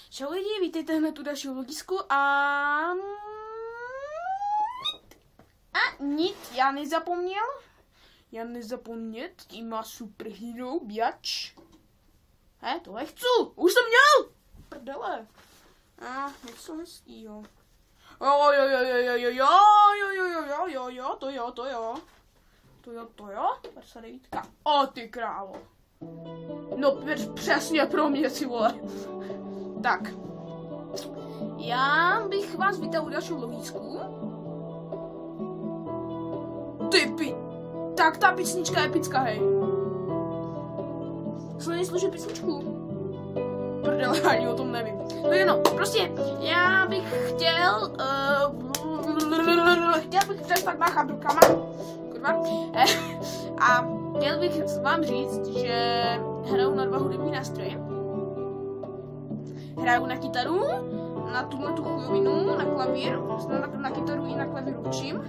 Čau lidi, vítejte hned u dalšího vlogisku a nic, já nezapomněl, tím má superhero, biač. Tohle chci, už jsem měl! Prdele. Něco hezkýho. To jo, 59. O ty krávo. No přesně pro mě, si vole. Tak. Já bych vás vítal u dalšího vlogisku. Tak ta písnička je epická, hej. Slovně služí písničku. Prdele, ani o tom nevím. No jenom, prostě, já bych chtěl bych přestat máchat rukama. Kurva. A chtěl bych vám říct, že hraju na 2 hudební nástroje. Hraju na kytaru, na tu chujovinu, na klavír, na kytaru i na klavír učím.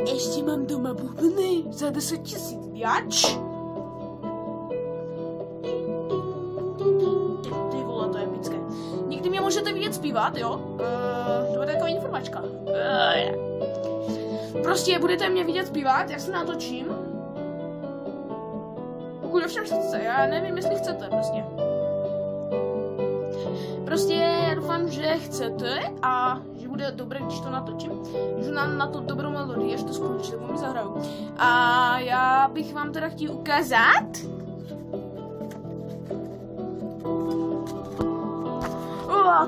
Ještě mám doma bubny za 10 000 biač. Ty vole, to je epické. Někdy mě můžete vidět zpívat, jo? To bude taková informačka. Prostě budete mě vidět zpívat, já se natočím. Pokud ovšem chcete, já nevím, jestli chcete, prostě. Prostě já doufám, že chcete a že bude dobré, když to natočím. Že na to dobrou melodii, až to skončí, tak mi zahraju. A já bych vám teda chtěl ukázat.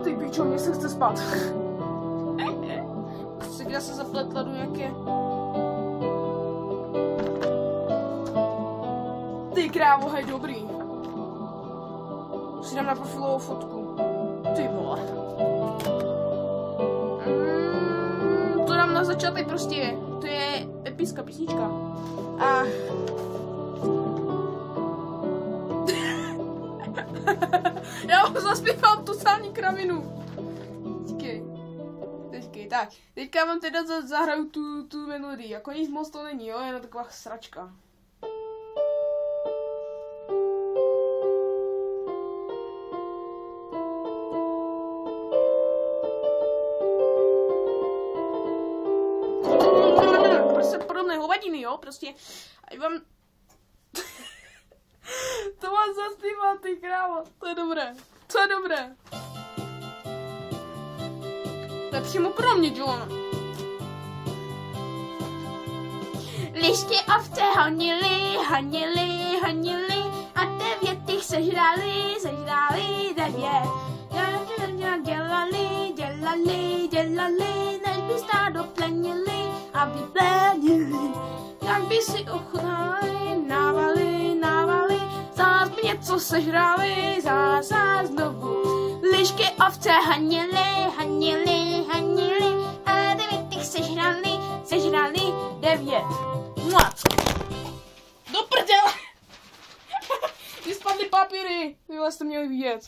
Ty pičo, mně se chce spát. Já se zapletla do nějaké... Ty krávo, hej, dobrý. Si dám na profilovou fotku. Ty vole. To dám na začátek prostě. To je epická písnička. A... Já vám zaspívám tu sální kravinu. Počkej, tak. Teďka vám teda zahraju tu melodii. Jako nic moc to není, jo? Jenom taková sračka. Prostě podobné hovadiny, jo? Prostě, ať vám... To vám zaspívá, ty krávo. To je dobré. To je přímo pro mě, John. Liště ovce honily a 9 jich sežrali 9. Dělali, než by stádo plenili a vyplenili. Jak by si ochutnali, návali, zás by něco sežrali, zás znovu. Lišky ovce hanily a 9 jich sežrali 9. Do prdele! Vy spadly papíry, vy jste měli vidět.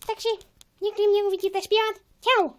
Takže někdy mě uvidíte zpívat. Čau!